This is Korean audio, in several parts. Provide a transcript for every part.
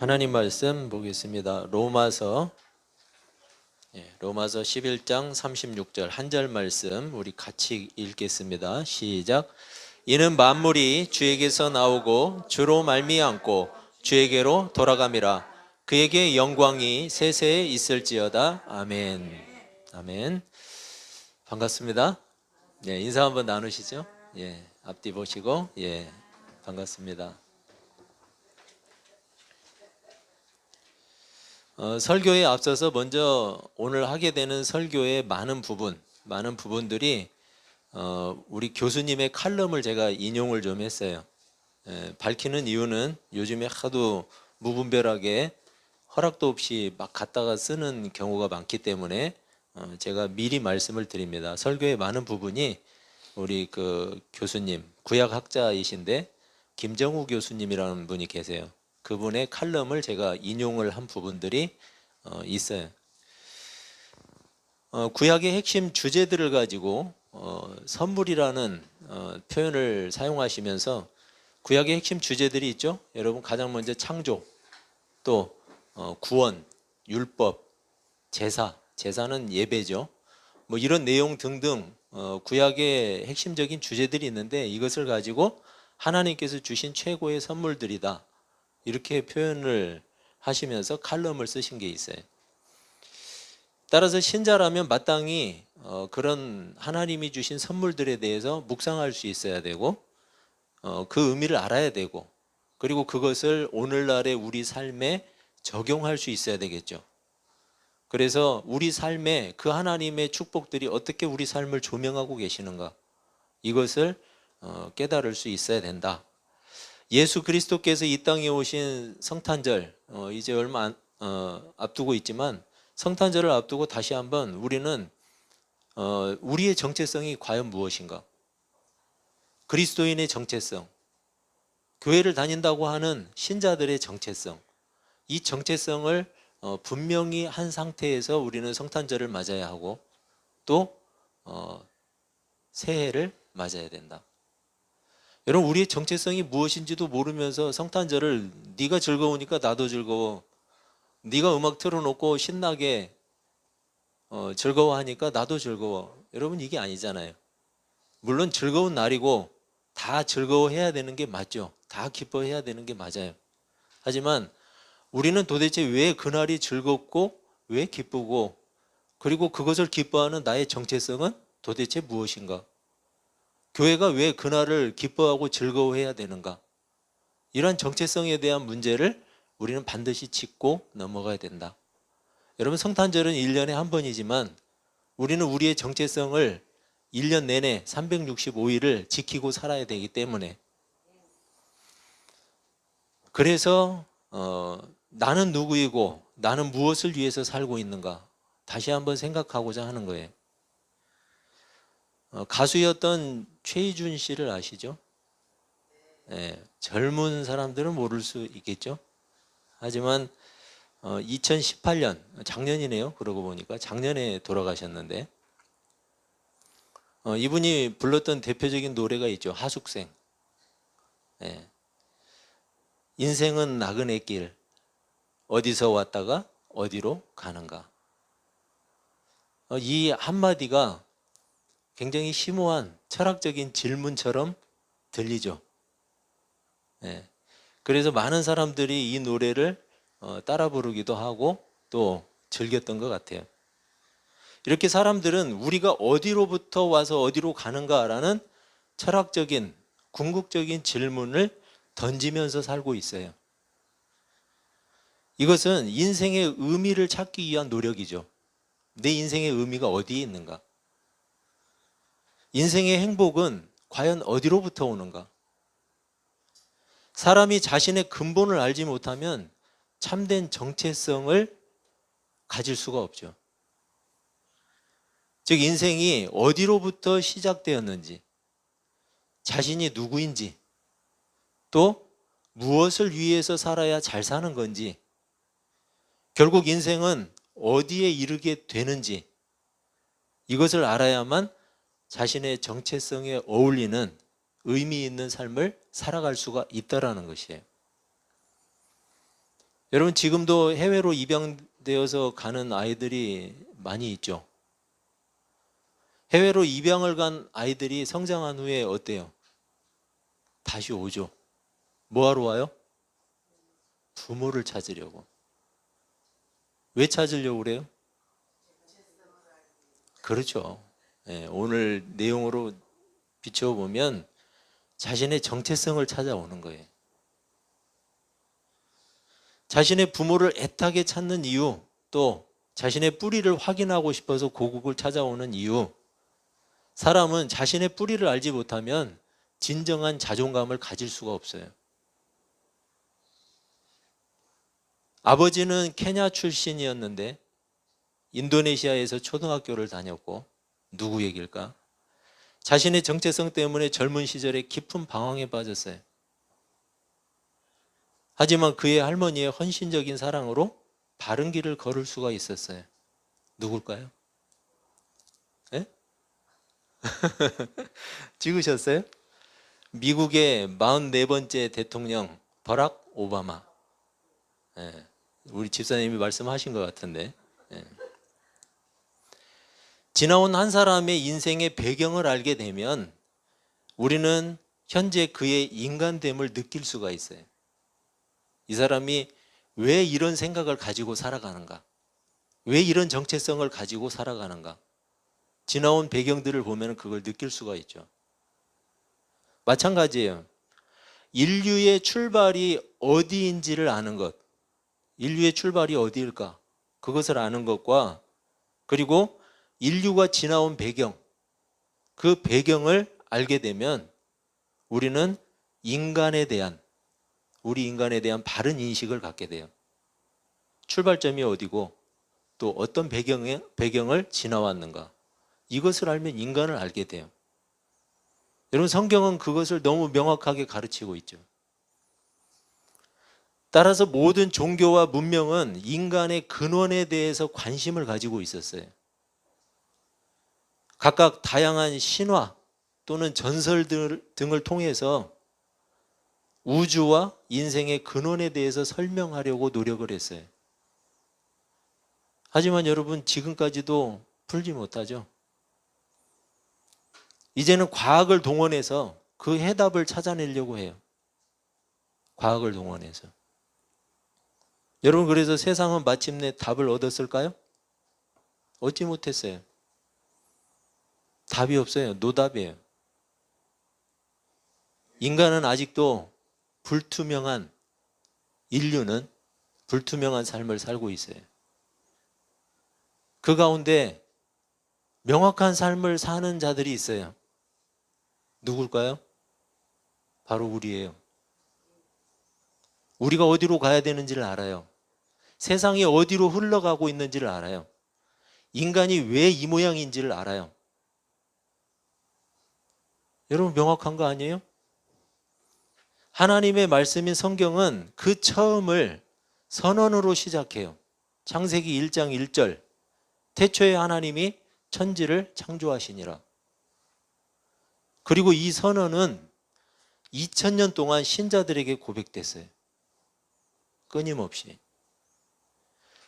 하나님 말씀 보겠습니다. 로마서 11장 36절 한 절 말씀 우리 같이 읽겠습니다. 시작. 이는 만물이 주에게서 나오고 주로 말미암고 주에게로 돌아감이라. 그에게 영광이 세세에 있을지어다. 아멘. 아멘. 반갑습니다. 인사 한번 나누시죠. 앞뒤 보시고 반갑습니다. 설교에 앞서서 먼저 오늘 하게 되는 설교의 많은 부분들이 우리 교수님의 칼럼을 제가 인용을 좀 했어요. 밝히는 이유는 요즘에 하도 무분별하게 허락도 없이 막 갖다가 쓰는 경우가 많기 때문에 제가 미리 말씀을 드립니다. 설교의 많은 부분이 우리 그 교수님, 구약학자이신데 김정우 교수님이라는 분이 계세요. 그분의 칼럼을 제가 인용을 한 부분들이 있어요. 구약의 핵심 주제들을 가지고 선물이라는 표현을 사용하시면서 구약의 핵심 주제들이 있죠. 여러분, 가장 먼저 창조, 또 구원, 율법, 제사는 예배죠. 뭐 이런 내용 등등 구약의 핵심적인 주제들이 있는데, 이것을 가지고 하나님께서 주신 최고의 선물들이다, 이렇게 표현을 하시면서 칼럼을 쓰신 게 있어요. 따라서 신자라면 마땅히 그런 하나님이 주신 선물들에 대해서 묵상할 수 있어야 되고, 그 의미를 알아야 되고, 그리고 그것을 오늘날의 우리 삶에 적용할 수 있어야 되겠죠. 그래서 우리 삶에 그 하나님의 축복들이 어떻게 우리 삶을 조명하고 계시는가, 이것을 깨달을 수 있어야 된다. 예수 그리스도께서 이 땅에 오신 성탄절, 이제 얼마 앞두고 있지만, 성탄절을 앞두고 다시 한번 우리는 우리의 정체성이 과연 무엇인가, 그리스도인의 정체성, 교회를 다닌다고 하는 신자들의 정체성, 이 정체성을 분명히 한 상태에서 우리는 성탄절을 맞아야 하고, 또 새해를 맞아야 된다. 여러분, 우리의 정체성이 무엇인지도 모르면서 성탄절을 네가 즐거우니까 나도 즐거워, 네가 음악 틀어놓고 신나게 즐거워하니까 나도 즐거워, 여러분, 이게 아니잖아요. 물론 즐거운 날이고 다 즐거워해야 되는 게 맞죠. 다 기뻐해야 되는 게 맞아요. 하지만 우리는 도대체 왜 그날이 즐겁고 왜 기쁘고, 그리고 그것을 기뻐하는 나의 정체성은 도대체 무엇인가, 교회가 왜 그날을 기뻐하고 즐거워해야 되는가, 이러한 정체성에 대한 문제를 우리는 반드시 짚고 넘어가야 된다. 여러분, 성탄절은 1년에 한 번이지만 우리는 우리의 정체성을 1년 내내 365일을 지키고 살아야 되기 때문에, 그래서 나는 누구이고 나는 무엇을 위해서 살고 있는가, 다시 한번 생각하고자 하는 거예요. 가수였던 최희준 씨를 아시죠? 젊은 사람들은 모를 수 있겠죠. 하지만 2018년, 작년이네요. 그러고 보니까 작년에 돌아가셨는데, 이분이 불렀던 대표적인 노래가 있죠. 하숙생. 인생은 나그네 길, 어디서 왔다가 어디로 가는가. 이 한마디가 굉장히 심오한 철학적인 질문처럼 들리죠. 그래서 많은 사람들이 이 노래를 따라 부르기도 하고 또 즐겼던 것 같아요. 이렇게 사람들은 우리가 어디로부터 와서 어디로 가는가라는 철학적인, 궁극적인 질문을 던지면서 살고 있어요. 이것은 인생의 의미를 찾기 위한 노력이죠. 내 인생의 의미가 어디에 있는가? 인생의 행복은 과연 어디로부터 오는가? 사람이 자신의 근본을 알지 못하면 참된 정체성을 가질 수가 없죠. 즉, 인생이 어디로부터 시작되었는지, 자신이 누구인지, 또 무엇을 위해서 살아야 잘 사는 건지, 결국 인생은 어디에 이르게 되는지, 이것을 알아야만 자신의 정체성에 어울리는 의미 있는 삶을 살아갈 수가 있다라는 것이에요. 여러분 지금도 해외로 입양되어서 가는 아이들이 많이 있죠. 해외로 입양을 간 아이들이 성장한 후에 어때요? 다시 오죠. 뭐하러 와요? 부모를 찾으려고. 왜 찾으려고 그래요? 그렇죠. 예, 오늘 내용으로 비춰보면 자신의 정체성을 찾아오는 거예요. 자신의 부모를 애타게 찾는 이유, 또 자신의 뿌리를 확인하고 싶어서 고국을 찾아오는 이유. 사람은 자신의 뿌리를 알지 못하면 진정한 자존감을 가질 수가 없어요. 아버지는 케냐 출신이었는데 인도네시아에서 초등학교를 다녔고, 누구 얘기일까? 자신의 정체성 때문에 젊은 시절에 깊은 방황에 빠졌어요. 하지만 그의 할머니의 헌신적인 사랑으로 바른 길을 걸을 수가 있었어요. 누굴까요? 네? 찍으셨어요? 미국의 44번째 대통령 버락 오바마. 네. 우리 집사님이 말씀하신 것 같은데. 네. 지나온 한 사람의 인생의 배경을 알게 되면 우리는 현재 그의 인간됨을 느낄 수가 있어요. 이 사람이 왜 이런 생각을 가지고 살아가는가? 왜 이런 정체성을 가지고 살아가는가? 지나온 배경들을 보면 그걸 느낄 수가 있죠. 마찬가지예요. 인류의 출발이 어디인지를 아는 것. 인류의 출발이 어디일까? 그것을 아는 것과, 그리고 인류가 지나온 배경, 그 배경을 알게 되면 우리는 우리 인간에 대한 바른 인식을 갖게 돼요. 출발점이 어디고 또 어떤 배경을 지나왔는가, 이것을 알면 인간을 알게 돼요. 여러분, 성경은 그것을 너무 명확하게 가르치고 있죠. 따라서 모든 종교와 문명은 인간의 근원에 대해서 관심을 가지고 있었어요. 각각 다양한 신화 또는 전설 등을 통해서 우주와 인생의 근원에 대해서 설명하려고 노력을 했어요. 하지만 여러분, 지금까지도 풀지 못하죠. 이제는 과학을 동원해서 그 해답을 찾아내려고 해요. 과학을 동원해서. 여러분, 그래서 세상은 마침내 답을 얻었을까요? 얻지 못했어요. 답이 없어요. 노답이에요. 인간은 아직도 인류는 불투명한 삶을 살고 있어요. 그 가운데 명확한 삶을 사는 자들이 있어요. 누굴까요? 바로 우리예요. 우리가 어디로 가야 되는지를 알아요. 세상이 어디로 흘러가고 있는지를 알아요. 인간이 왜 이 모양인지를 알아요. 여러분, 명확한 거 아니에요? 하나님의 말씀인 성경은 그 처음을 선언으로 시작해요. 창세기 1장 1절. 태초에 하나님이 천지를 창조하시니라. 그리고 이 선언은 2000년 동안 신자들에게 고백됐어요. 끊임없이.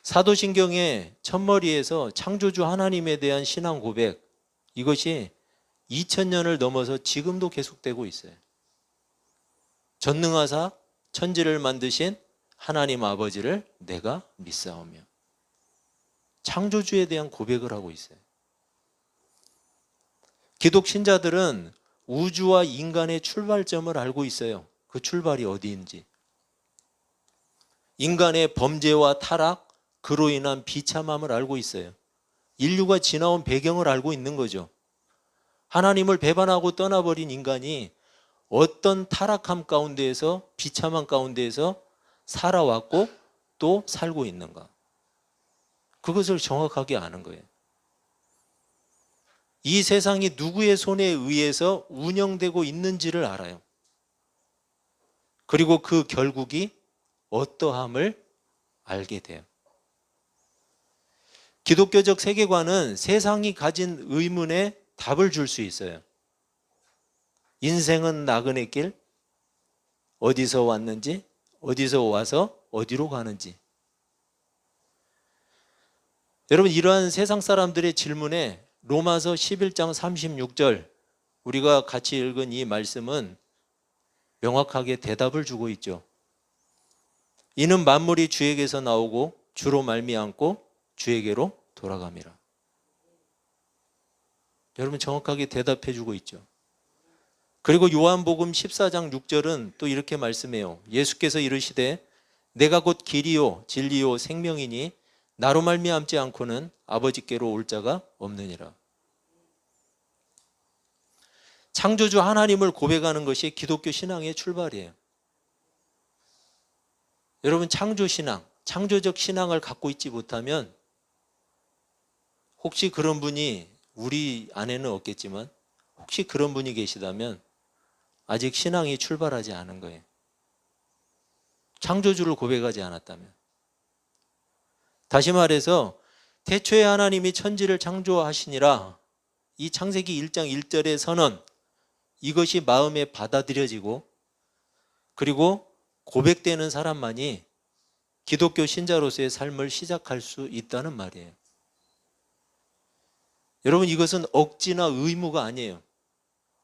사도신경의 첫머리에서 창조주 하나님에 대한 신앙 고백, 이것이 2000년을 넘어서 지금도 계속되고 있어요. 전능하사 천지를 만드신 하나님 아버지를 내가 믿사오며. 창조주에 대한 고백을 하고 있어요. 기독 신자들은 우주와 인간의 출발점을 알고 있어요. 그 출발이 어디인지. 인간의 범죄와 타락, 그로 인한 비참함을 알고 있어요. 인류가 지나온 배경을 알고 있는 거죠. 하나님을 배반하고 떠나버린 인간이 어떤 타락함 가운데에서, 비참함 가운데에서 살아왔고 또 살고 있는가. 그것을 정확하게 아는 거예요. 이 세상이 누구의 손에 의해서 운영되고 있는지를 알아요. 그리고 그 결국이 어떠함을 알게 돼요. 기독교적 세계관은 세상이 가진 의문에 답을 줄 수 있어요. 인생은 나그네 길, 어디서 왔는지, 어디서 와서 어디로 가는지, 여러분, 이러한 세상 사람들의 질문에 로마서 11장 36절 우리가 같이 읽은 이 말씀은 명확하게 대답을 주고 있죠. 이는 만물이 주에게서 나오고 주로 말미암고 주에게로 돌아감이라. 여러분, 정확하게 대답해 주고 있죠. 그리고 요한복음 14장 6절은 또 이렇게 말씀해요. 예수께서 이르시되 내가 곧 길이요 진리요 생명이니 나로 말미암지 않고는 아버지께로 올 자가 없느니라. 창조주 하나님을 고백하는 것이 기독교 신앙의 출발이에요. 여러분, 창조신앙, 창조적 신앙을 갖고 있지 못하면 혹시 그런 분이 우리 안에는 없겠지만 혹시 그런 분이 계시다면 아직 신앙이 출발하지 않은 거예요. 창조주를 고백하지 않았다면. 다시 말해서 태초에 하나님이 천지를 창조하시니라, 이 창세기 1장 1절의 선언, 이것이 마음에 받아들여지고 그리고 고백되는 사람만이 기독교 신자로서의 삶을 시작할 수 있다는 말이에요. 여러분, 이것은 억지나 의무가 아니에요.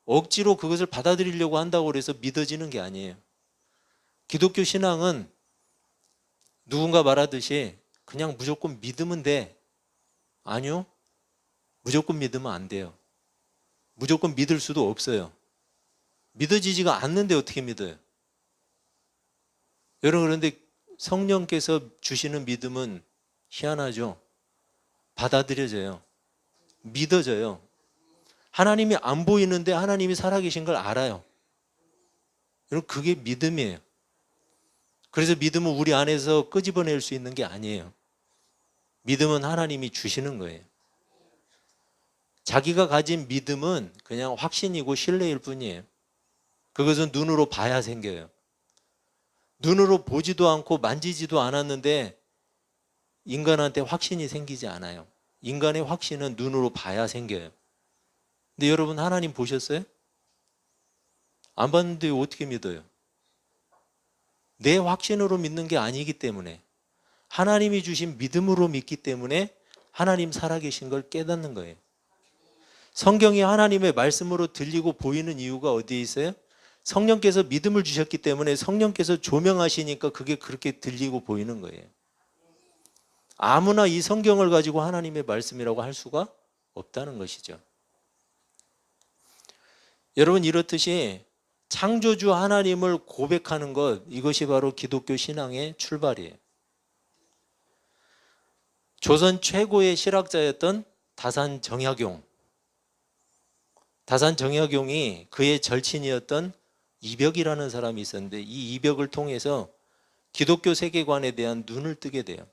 억지로 그것을 받아들이려고 한다고 해서 믿어지는 게 아니에요. 기독교 신앙은 누군가 말하듯이 그냥 무조건 믿으면 돼. 아니요. 무조건 믿으면 안 돼요. 무조건 믿을 수도 없어요. 믿어지지가 않는데 어떻게 믿어요? 여러분, 그런데 성령께서 주시는 믿음은 희한하죠. 받아들여져요. 믿어져요. 하나님이 안 보이는데 하나님이 살아계신 걸 알아요. 여러분, 그게 믿음이에요. 그래서 믿음은 우리 안에서 끄집어낼 수 있는 게 아니에요. 믿음은 하나님이 주시는 거예요. 자기가 가진 믿음은 그냥 확신이고 신뢰일 뿐이에요. 그것은 눈으로 봐야 생겨요. 눈으로 보지도 않고 만지지도 않았는데 인간한테 확신이 생기지 않아요. 인간의 확신은 눈으로 봐야 생겨요. 근데 여러분, 하나님 보셨어요? 안 봤는데 어떻게 믿어요? 내 확신으로 믿는 게 아니기 때문에, 하나님이 주신 믿음으로 믿기 때문에 하나님 살아계신 걸 깨닫는 거예요. 성경이 하나님의 말씀으로 들리고 보이는 이유가 어디에 있어요? 성령께서 믿음을 주셨기 때문에 성령께서 조명하시니까 그게 그렇게 들리고 보이는 거예요. 아무나 이 성경을 가지고 하나님의 말씀이라고 할 수가 없다는 것이죠. 여러분, 이렇듯이 창조주 하나님을 고백하는 것, 이것이 바로 기독교 신앙의 출발이에요. 조선 최고의 실학자였던 다산 정약용, 다산 정약용이 그의 절친이었던 이벽이라는 사람이 있었는데, 이 이벽을 통해서 기독교 세계관에 대한 눈을 뜨게 돼요.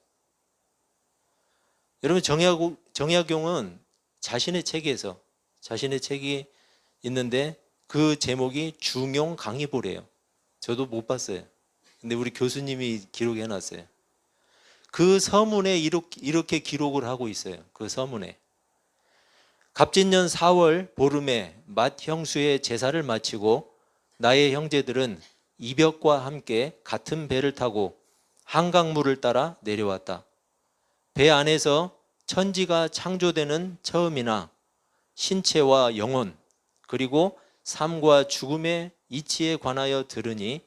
여러분, 정약용은 자신의 책이 있는데 그 제목이 중용 강의보래요. 저도 못 봤어요. 근데 우리 교수님이 기록해 놨어요. 그 서문에 이렇게 기록을 하고 있어요. 그 서문에 갑진년 4월 보름에 맏 형수의 제사를 마치고 나의 형제들은 이벽과 함께 같은 배를 타고 한강물을 따라 내려왔다. 배 안에서 천지가 창조되는 처음이나 신체와 영혼, 그리고 삶과 죽음의 이치에 관하여 들으니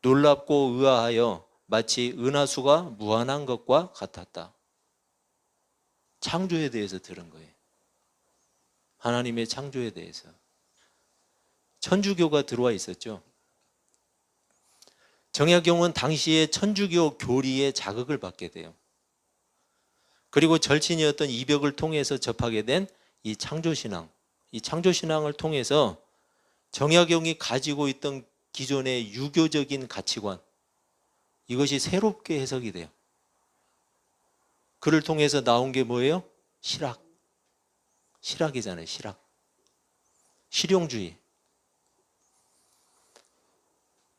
놀랍고 의아하여 마치 은하수가 무한한 것과 같았다. 창조에 대해서 들은 거예요. 하나님의 창조에 대해서. 천주교가 들어와 있었죠. 정약용은 당시에 천주교 교리의 자극을 받게 돼요. 그리고 절친이었던 이벽을 통해서 접하게 된 이 창조신앙, 이 창조신앙을 통해서 정약용이 가지고 있던 기존의 유교적인 가치관, 이것이 새롭게 해석이 돼요. 그를 통해서 나온 게 뭐예요? 실학이잖아요. 실용주의.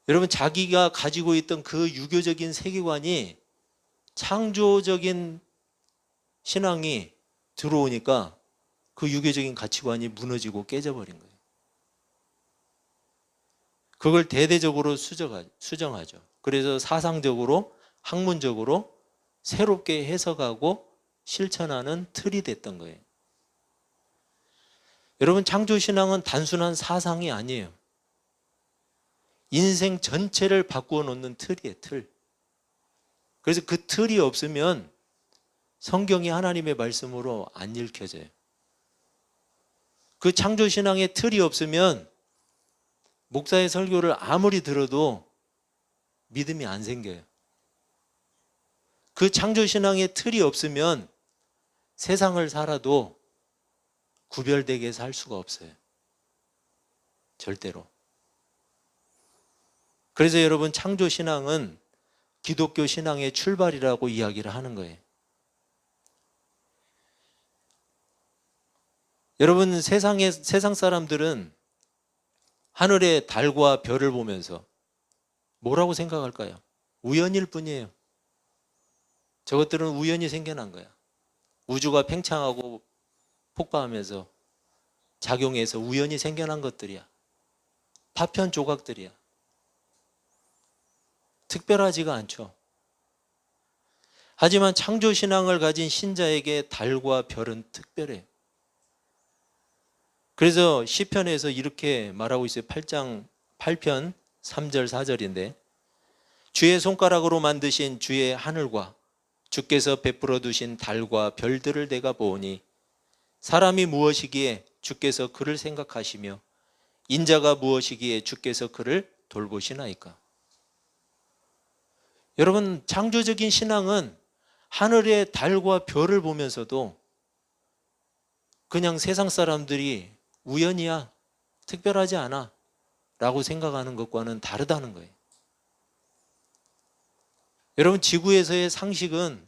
여러분, 자기가 가지고 있던 그 유교적인 세계관이 창조적인 신앙이 들어오니까 그 유교적인 가치관이 무너지고 깨져버린 거예요. 그걸 대대적으로 수정하죠. 그래서 사상적으로, 학문적으로 새롭게 해석하고 실천하는 틀이 됐던 거예요. 여러분, 창조신앙은 단순한 사상이 아니에요. 인생 전체를 바꾸어 놓는 틀이에요, 틀. 그래서 그 틀이 없으면 성경이 하나님의 말씀으로 안 읽혀져요. 그 창조신앙의 틀이 없으면 목사의 설교를 아무리 들어도 믿음이 안 생겨요. 그 창조신앙의 틀이 없으면 세상을 살아도 구별되게 살 수가 없어요. 절대로. 그래서 여러분, 창조신앙은 기독교 신앙의 출발이라고 이야기를 하는 거예요. 여러분, 세상 사람들은 하늘의 달과 별을 보면서 뭐라고 생각할까요? 우연일 뿐이에요. 저것들은 우연히 생겨난 거야. 우주가 팽창하고 폭발하면서 작용해서 우연히 생겨난 것들이야. 파편 조각들이야. 특별하지가 않죠. 하지만 창조신앙을 가진 신자에게 달과 별은 특별해요. 그래서 시편에서 이렇게 말하고 있어요. 8편 3절 4절인데, 주의 손가락으로 만드신 주의 하늘과 주께서 베풀어 두신 달과 별들을 내가 보오니 사람이 무엇이기에 주께서 그를 생각하시며 인자가 무엇이기에 주께서 그를 돌보시나이까. 여러분, 창조적인 신앙은 하늘의 달과 별을 보면서도 그냥 세상 사람들이 우연이야, 특별하지 않아 라고 생각하는 것과는 다르다는 거예요. 여러분, 지구에서의 상식은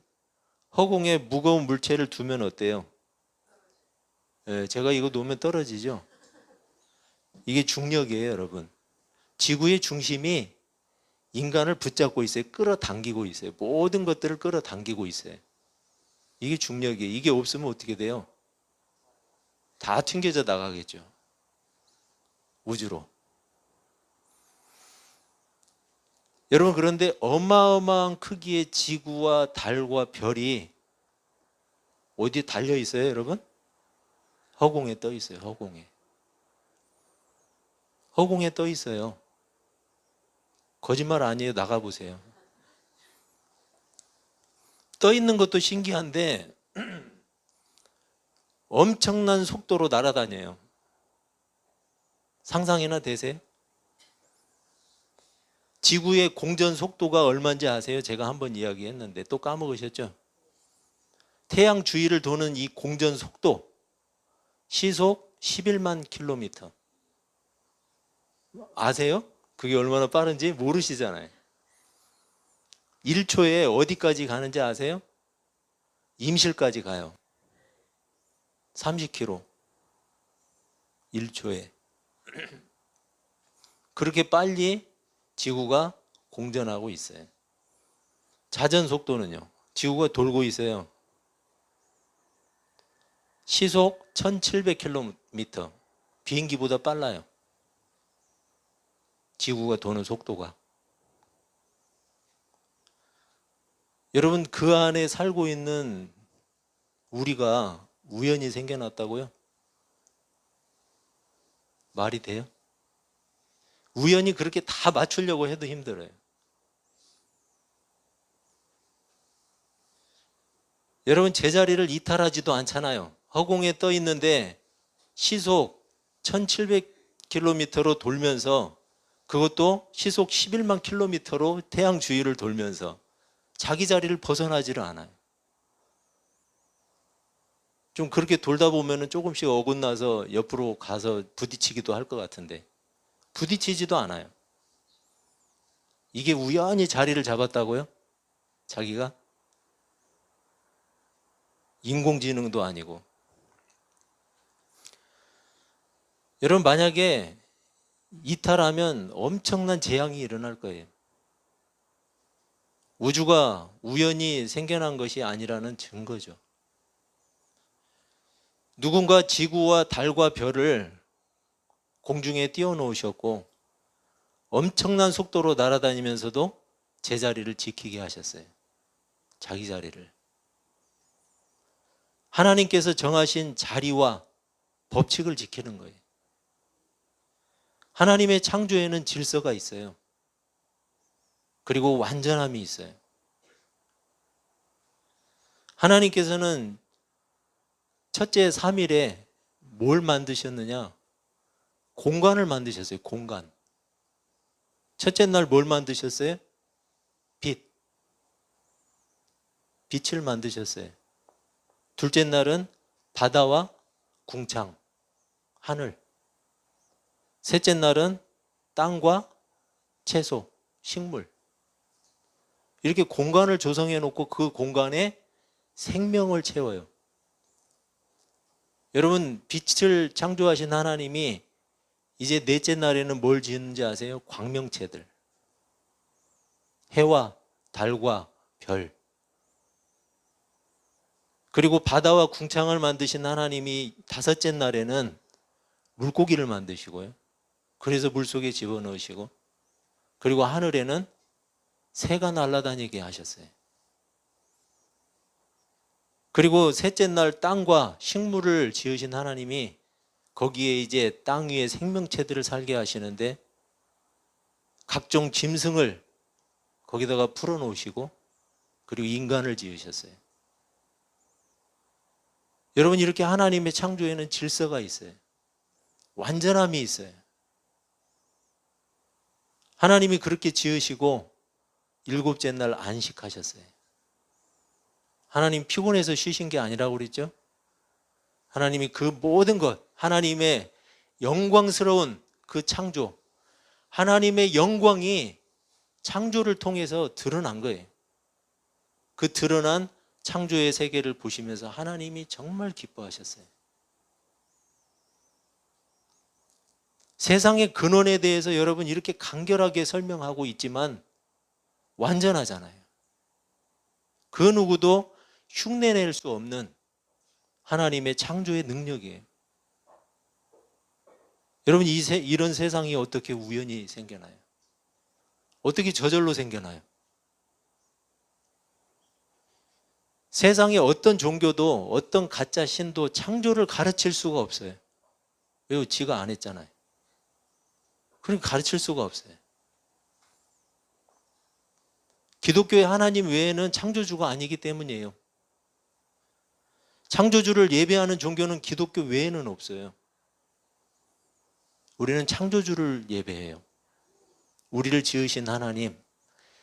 허공에 무거운 물체를 두면 어때요? 제가 이거 놓으면 떨어지죠? 이게 중력이에요, 여러분. 지구의 중심이 인간을 붙잡고 있어요. 끌어당기고 있어요. 모든 것들을 끌어당기고 있어요. 이게 중력이에요. 이게 없으면 어떻게 돼요? 다 튕겨져 나가겠죠. 우주로. 여러분, 그런데 어마어마한 크기의 지구와 달과 별이 어디에 달려 있어요, 여러분? 허공에 떠 있어요, 허공에. 허공에 떠 있어요. 거짓말 아니에요. 나가보세요. 떠 있는 것도 신기한데 엄청난 속도로 날아다녀요. 상상이나 되세요? 지구의 공전 속도가 얼마인지 아세요? 제가 한번 이야기했는데 또 까먹으셨죠? 태양 주위를 도는 이 공전 속도, 시속 11만 킬로미터. 아세요? 그게 얼마나 빠른지 모르시잖아요. 1초에 어디까지 가는지 아세요? 임실까지 가요. 30km. 1초에. 그렇게 빨리 지구가 공전하고 있어요. 자전 속도는요, 지구가 돌고 있어요. 시속 1700km. 비행기보다 빨라요. 지구가 도는 속도가. 여러분, 그 안에 살고 있는 우리가 우연히 생겨났다고요? 말이 돼요? 우연히 그렇게 다 맞추려고 해도 힘들어요. 여러분, 제자리를 이탈하지도 않잖아요. 허공에 떠 있는데 시속 1700km로 돌면서, 그것도 시속 11만 킬로미터로 태양 주위를 돌면서 자기 자리를 벗어나지를 않아요. 좀 그렇게 돌다 보면 조금씩 어긋나서 옆으로 가서 부딪히기도 할 것 같은데 부딪히지도 않아요. 이게 우연히 자리를 잡았다고요? 자기가? 인공지능도 아니고. 여러분, 만약에 이탈하면 엄청난 재앙이 일어날 거예요. 우주가 우연히 생겨난 것이 아니라는 증거죠. 누군가 지구와 달과 별을 공중에 띄워놓으셨고 엄청난 속도로 날아다니면서도 제자리를 지키게 하셨어요. 자기 자리를. 하나님께서 정하신 자리와 법칙을 지키는 거예요. 하나님의 창조에는 질서가 있어요. 그리고 완전함이 있어요. 하나님께서는 첫째 3일에 뭘 만드셨느냐? 공간을 만드셨어요. 공간. 첫째 날 뭘 만드셨어요? 빛을 만드셨어요. 둘째 날은 바다와 궁창, 하늘. 셋째 날은 땅과 채소, 식물. 이렇게 공간을 조성해 놓고 그 공간에 생명을 채워요. 여러분, 빛을 창조하신 하나님이 이제 넷째 날에는 뭘 지었는지 아세요? 광명체들. 해와 달과 별. 그리고 바다와 궁창을 만드신 하나님이 다섯째 날에는 물고기를 만드시고요. 그래서 물속에 집어넣으시고, 그리고 하늘에는 새가 날아다니게 하셨어요. 그리고 셋째 날 땅과 식물을 지으신 하나님이 거기에 이제 땅 위에 생명체들을 살게 하시는데 각종 짐승을 거기다가 풀어놓으시고 그리고 인간을 지으셨어요. 여러분, 이렇게 하나님의 창조에는 질서가 있어요. 완전함이 있어요. 하나님이 그렇게 지으시고 일곱째 날 안식하셨어요. 하나님 피곤해서 쉬신 게 아니라고 그랬죠? 하나님이 그 모든 것, 하나님의 영광스러운 그 창조, 하나님의 영광이 창조를 통해서 드러난 거예요. 그 드러난 창조의 세계를 보시면서 하나님이 정말 기뻐하셨어요. 세상의 근원에 대해서 여러분 이렇게 간결하게 설명하고 있지만 완전하잖아요. 그 누구도 흉내낼 수 없는 하나님의 창조의 능력이에요. 여러분, 이런 세상이 어떻게 우연히 생겨나요? 어떻게 저절로 생겨나요? 세상에 어떤 종교도 어떤 가짜 신도 창조를 가르칠 수가 없어요. 왜? 지가 안 했잖아요. 그러니까 가르칠 수가 없어요. 기독교의 하나님 외에는 창조주가 아니기 때문이에요. 창조주를 예배하는 종교는 기독교 외에는 없어요. 우리는 창조주를 예배해요. 우리를 지으신 하나님,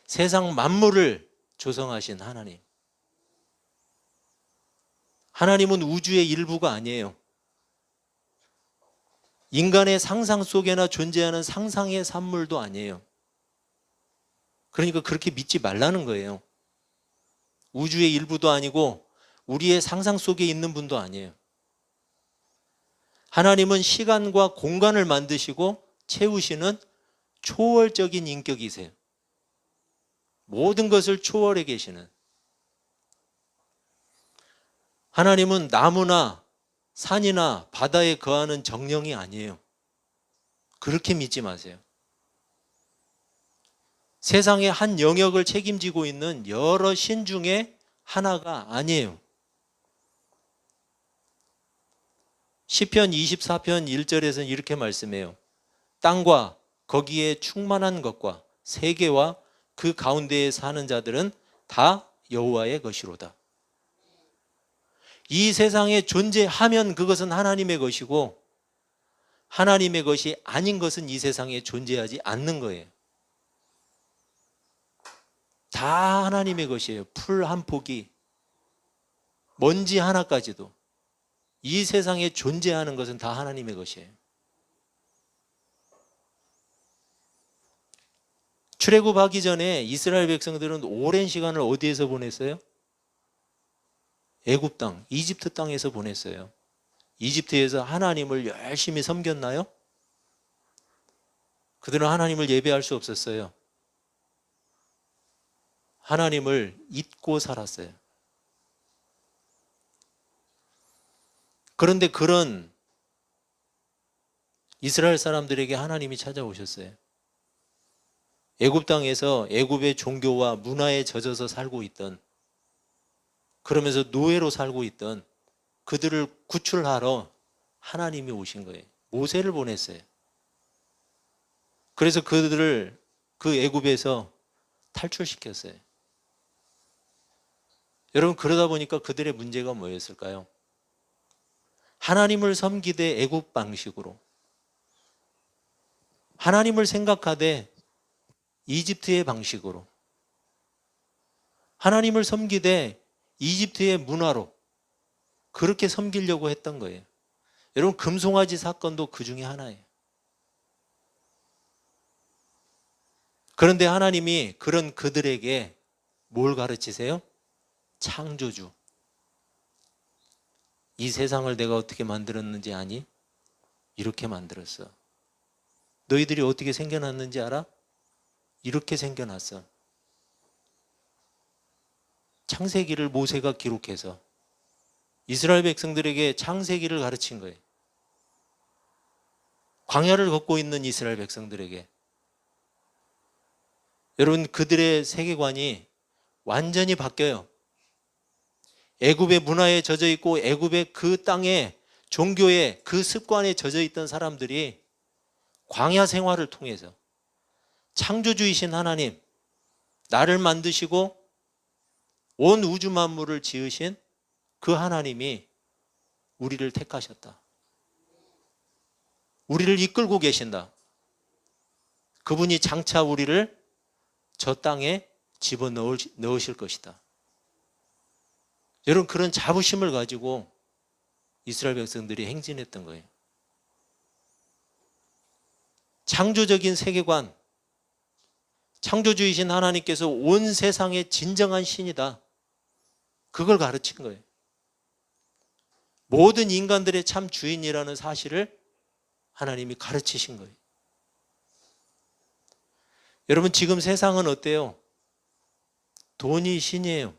세상 만물을 조성하신 하나님. 하나님은 우주의 일부가 아니에요. 인간의 상상 속에나 존재하는 상상의 산물도 아니에요. 그러니까 그렇게 믿지 말라는 거예요. 우주의 일부도 아니고 우리의 상상 속에 있는 분도 아니에요. 하나님은 시간과 공간을 만드시고 채우시는 초월적인 인격이세요. 모든 것을 초월해 계시는. 하나님은 나무나 산이나 바다에 거하는 정령이 아니에요. 그렇게 믿지 마세요. 세상의 한 영역을 책임지고 있는 여러 신 중에 하나가 아니에요. 시편 24편 1절에서는 이렇게 말씀해요. 땅과 거기에 충만한 것과 세계와 그 가운데에 사는 자들은 다 여호와의 것이로다. 이 세상에 존재하면 그것은 하나님의 것이고 하나님의 것이 아닌 것은 이 세상에 존재하지 않는 거예요. 다 하나님의 것이에요. 풀 한 포기, 먼지 하나까지도. 이 세상에 존재하는 것은 다 하나님의 것이에요. 출애굽하기 전에 이스라엘 백성들은 오랜 시간을 어디에서 보냈어요? 애굽 땅, 이집트 땅에서 보냈어요. 이집트에서 하나님을 열심히 섬겼나요? 그들은 하나님을 예배할 수 없었어요. 하나님을 잊고 살았어요. 그런데 그런 이스라엘 사람들에게 하나님이 찾아오셨어요. 애굽 땅에서 애굽의 종교와 문화에 젖어서 살고 있던, 그러면서 노예로 살고 있던 그들을 구출하러 하나님이 오신 거예요. 모세를 보냈어요. 그래서 그들을 그 애굽에서 탈출시켰어요. 여러분, 그러다 보니까 그들의 문제가 뭐였을까요? 하나님을 섬기되 애굽 방식으로, 하나님을 생각하되 이집트의 방식으로, 하나님을 섬기되 이집트의 문화로 그렇게 섬기려고 했던 거예요. 여러분, 금송아지 사건도 그 중에 하나예요. 그런데 하나님이 그런 그들에게 뭘 가르치세요? 창조주. 이 세상을 내가 어떻게 만들었는지 아니? 이렇게 만들었어. 너희들이 어떻게 생겨났는지 알아? 이렇게 생겨났어. 창세기를 모세가 기록해서 이스라엘 백성들에게 창세기를 가르친 거예요. 광야를 걷고 있는 이스라엘 백성들에게. 여러분, 그들의 세계관이 완전히 바뀌어요. 애굽의 문화에 젖어 있고 애굽의 그 땅에 종교에 그 습관에 젖어 있던 사람들이 광야 생활을 통해서 창조주이신 하나님, 나를 만드시고 온 우주 만물을 지으신 그 하나님이 우리를 택하셨다. 우리를 이끌고 계신다. 그분이 장차 우리를 저 땅에 집어넣으실 것이다. 여러분, 그런 자부심을 가지고 이스라엘 백성들이 행진했던 거예요. 창조적인 세계관, 창조주이신 하나님께서 온 세상의 진정한 신이다. 그걸 가르친 거예요. 모든 인간들의 참 주인이라는 사실을 하나님이 가르치신 거예요. 여러분, 지금 세상은 어때요? 돈이 신이에요.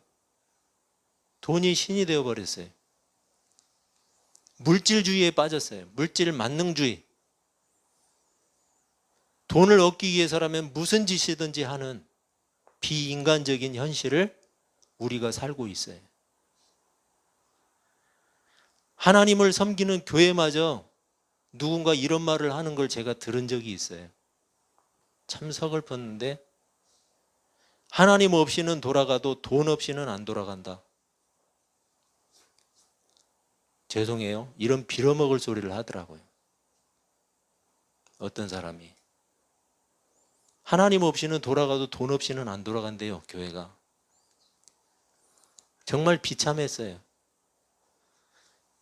돈이 신이 되어버렸어요. 물질주의에 빠졌어요. 물질 만능주의. 돈을 얻기 위해서라면 무슨 짓이든지 하는 비인간적인 현실을 우리가 살고 있어요. 하나님을 섬기는 교회마저 누군가 이런 말을 하는 걸 제가 들은 적이 있어요. 참 서글펐는데, 하나님 없이는 돌아가도 돈 없이는 안 돌아간다. 죄송해요. 이런 빌어먹을 소리를 하더라고요. 어떤 사람이. 하나님 없이는 돌아가도 돈 없이는 안 돌아간대요, 교회가. 정말 비참했어요.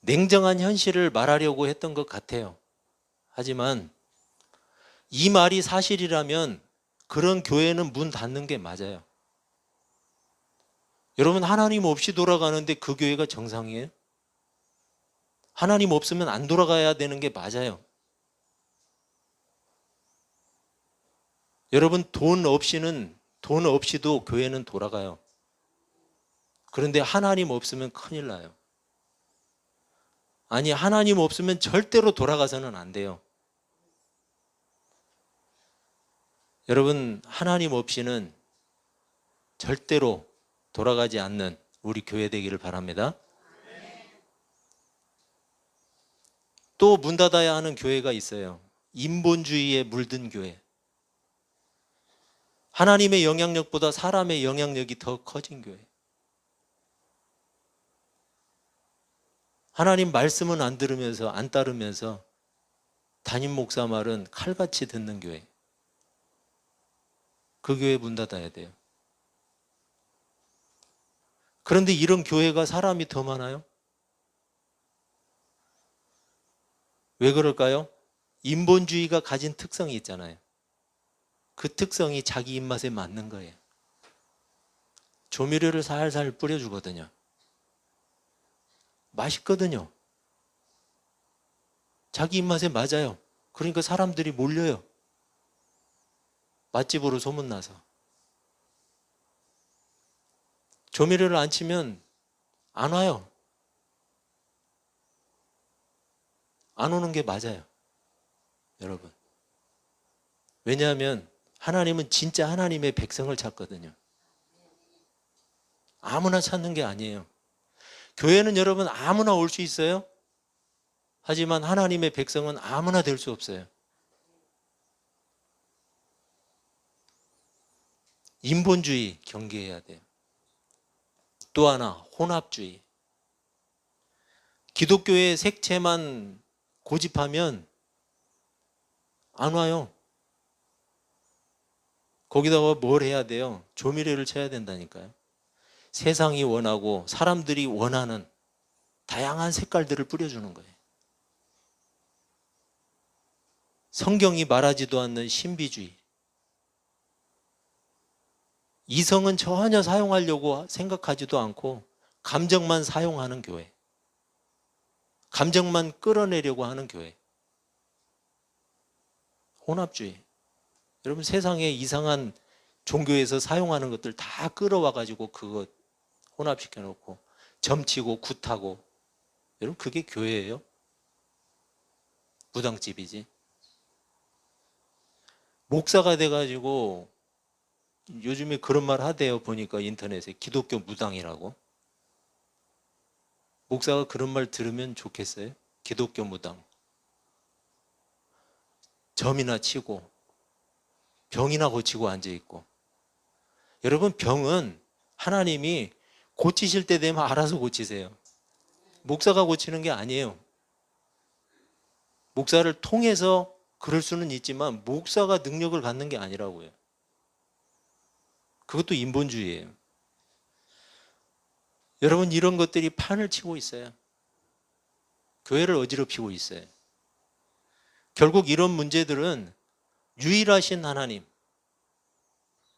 냉정한 현실을 말하려고 했던 것 같아요. 하지만 이 말이 사실이라면 그런 교회는 문 닫는 게 맞아요. 여러분, 하나님 없이 돌아가는데 그 교회가 정상이에요? 하나님 없으면 안 돌아가야 되는 게 맞아요. 여러분, 돈 없이도 교회는 돌아가요. 그런데 하나님 없으면 큰일 나요. 아니, 하나님 없으면 절대로 돌아가서는 안 돼요. 여러분, 하나님 없이는 절대로 돌아가지 않는 우리 교회 되기를 바랍니다. 또 문 닫아야 하는 교회가 있어요. 인본주의에 물든 교회. 하나님의 영향력보다 사람의 영향력이 더 커진 교회. 하나님 말씀은 안 들으면서, 안 따르면서 담임 목사 말은 칼같이 듣는 교회. 그 교회 문 닫아야 돼요. 그런데 이런 교회가 사람이 더 많아요? 왜 그럴까요? 인본주의가 가진 특성이 있잖아요. 그 특성이 자기 입맛에 맞는 거예요. 조미료를 살살 뿌려주거든요. 맛있거든요. 자기 입맛에 맞아요. 그러니까 사람들이 몰려요. 맛집으로 소문나서. 조미료를 안 치면 안 와요. 안 오는 게 맞아요. 여러분. 왜냐하면 하나님은 진짜 하나님의 백성을 찾거든요. 아무나 찾는 게 아니에요. 교회는 여러분 아무나 올 수 있어요? 하지만 하나님의 백성은 아무나 될 수 없어요. 인본주의 경계해야 돼요. 또 하나, 혼합주의. 기독교의 색채만 고집하면 안 와요. 거기다가 뭘 해야 돼요? 조미료를 쳐야 된다니까요. 세상이 원하고 사람들이 원하는 다양한 색깔들을 뿌려주는 거예요. 성경이 말하지도 않는 신비주의. 이성은 전혀 사용하려고 생각하지도 않고 감정만 사용하는 교회. 감정만 끌어내려고 하는 교회. 혼합주의. 여러분 세상에 이상한 종교에서 사용하는 것들 다 끌어와가지고 그거 혼합시켜 놓고 점치고 굿하고, 여러분 그게 교회예요? 무당집이지. 목사가 돼가지고 요즘에 그런 말 하대요. 보니까 인터넷에 기독교 무당이라고. 목사가 그런 말 들으면 좋겠어요? 기독교 무당. 점이나 치고 병이나 고치고 앉아있고. 여러분 병은 하나님이 고치실 때 되면 알아서 고치세요. 목사가 고치는 게 아니에요. 목사를 통해서 그럴 수는 있지만 목사가 능력을 갖는 게 아니라고요. 그것도 인본주의예요. 여러분 이런 것들이 판을 치고 있어요. 교회를 어지럽히고 있어요. 결국 이런 문제들은 유일하신 하나님,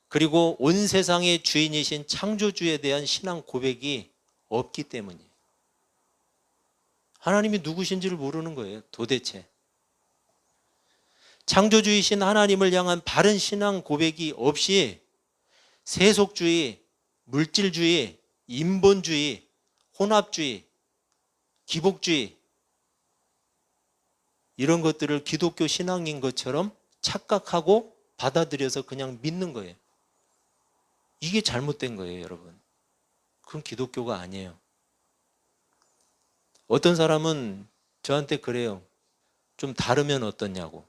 그리고 온 세상의 주인이신 창조주에 대한 신앙 고백이 없기 때문이에요. 하나님이 누구신지를 모르는 거예요, 도대체. 창조주이신 하나님을 향한 바른 신앙 고백이 없이 세속주의, 물질주의, 인본주의, 혼합주의, 기복주의, 이런 것들을 기독교 신앙인 것처럼 착각하고 받아들여서 그냥 믿는 거예요. 이게 잘못된 거예요, 여러분. 그건 기독교가 아니에요. 어떤 사람은 저한테 그래요. 좀 다르면 어떠냐고.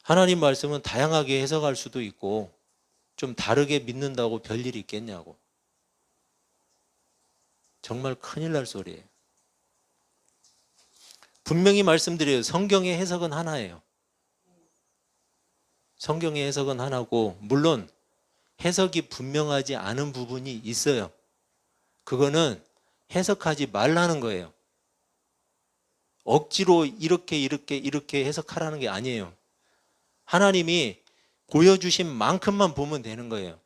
하나님 말씀은 다양하게 해석할 수도 있고 좀 다르게 믿는다고 별일이 있겠냐고. 정말 큰일 날 소리예요. 분명히 말씀드려요. 성경의 해석은 하나예요. 성경의 해석은 하나고, 물론 해석이 분명하지 않은 부분이 있어요. 그거는 해석하지 말라는 거예요. 억지로 이렇게 해석하라는 게 아니에요. 하나님이 보여주신 만큼만 보면 되는 거예요.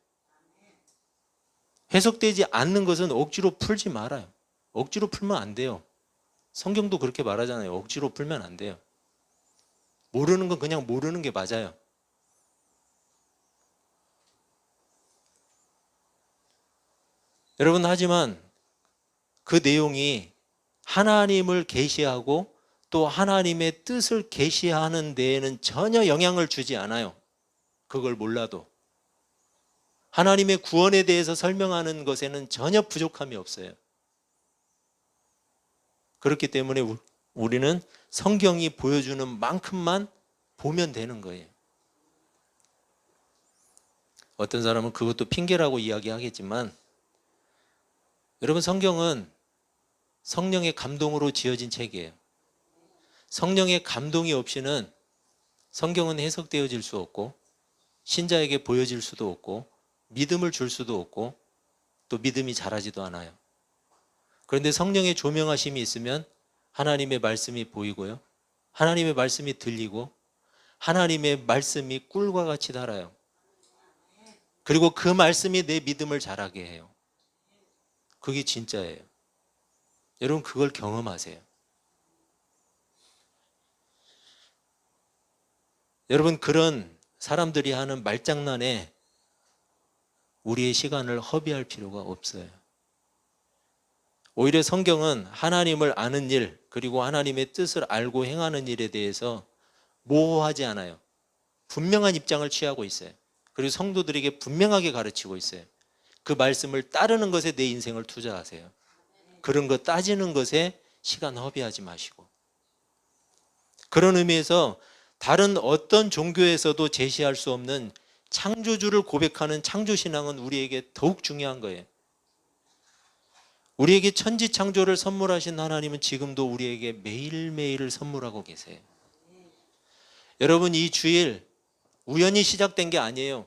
해석되지 않는 것은 억지로 풀지 말아요. 억지로 풀면 안 돼요. 성경도 그렇게 말하잖아요. 억지로 풀면 안 돼요. 모르는 건 그냥 모르는 게 맞아요. 여러분, 하지만 그 내용이 하나님을 계시하고 또 하나님의 뜻을 계시하는 데에는 전혀 영향을 주지 않아요. 그걸 몰라도. 하나님의 구원에 대해서 설명하는 것에는 전혀 부족함이 없어요. 그렇기 때문에 우리는 성경이 보여주는 만큼만 보면 되는 거예요. 어떤 사람은 그것도 핑계라고 이야기하겠지만, 여러분 성경은 성령의 감동으로 지어진 책이에요. 성령의 감동이 없이는 성경은 해석되어질 수 없고 신자에게 보여질 수도 없고 믿음을 줄 수도 없고 또 믿음이 자라지도 않아요. 그런데 성령의 조명하심이 있으면 하나님의 말씀이 보이고요. 하나님의 말씀이 들리고 하나님의 말씀이 꿀과 같이 달아요. 그리고 그 말씀이 내 믿음을 자라게 해요. 그게 진짜예요. 여러분 그걸 경험하세요. 여러분 그런 사람들이 하는 말장난에 우리의 시간을 허비할 필요가 없어요. 오히려 성경은 하나님을 아는 일, 그리고 하나님의 뜻을 알고 행하는 일에 대해서 모호하지 않아요. 분명한 입장을 취하고 있어요. 그리고 성도들에게 분명하게 가르치고 있어요. 그 말씀을 따르는 것에 내 인생을 투자하세요. 그런 거 따지는 것에 시간 허비하지 마시고. 그런 의미에서 다른 어떤 종교에서도 제시할 수 없는 창조주를 고백하는 창조신앙은 우리에게 더욱 중요한 거예요. 우리에게 천지창조를 선물하신 하나님은 지금도 우리에게 매일매일을 선물하고 계세요. 여러분, 이 주일 우연히 시작된 게 아니에요.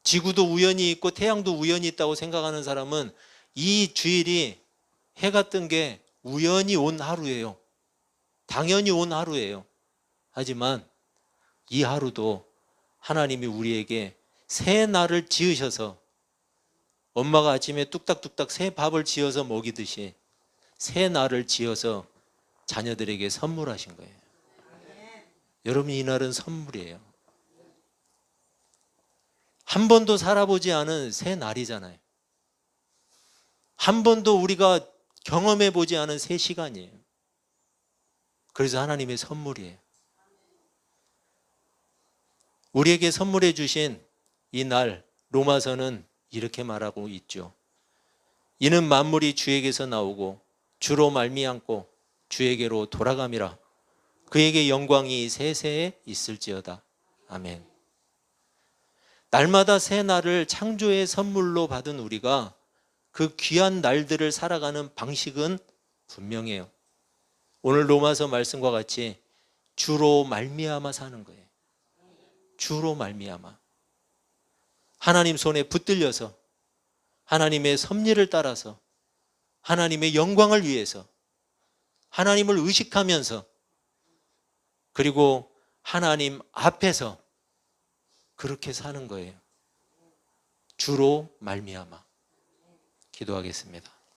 지구도 우연히 있고 태양도 우연히 있다고 생각하는 사람은 이 주일이 해가 뜬 게 우연히 온 하루예요. 당연히 온 하루예요. 하지만 이 하루도 하나님이 우리에게 새 날을 지으셔서, 엄마가 아침에 뚝딱뚝딱 새 밥을 지어서 먹이듯이 새 날을 지어서 자녀들에게 선물하신 거예요. 여러분, 이 날은 선물이에요. 한 번도 살아보지 않은 새 날이잖아요. 한 번도 우리가 경험해 보지 않은 새 시간이에요. 그래서 하나님의 선물이에요. 우리에게 선물해 주신 이 날, 로마서는 이렇게 말하고 있죠. 이는 만물이 주에게서 나오고 주로 말미암고 주에게로 돌아감이라. 그에게 영광이 세세에 있을지어다. 아멘. 날마다 새 날을 창조의 선물로 받은 우리가 그 귀한 날들을 살아가는 방식은 분명해요. 오늘 로마서 말씀과 같이 주로 말미암아 사는 거예요. 주로 말미암아. 하나님 손에 붙들려서, 하나님의 섭리를 따라서, 하나님의 영광을 위해서, 하나님을 의식하면서, 그리고 하나님 앞에서 그렇게 사는 거예요. 주로 말미암아. 기도하겠습니다.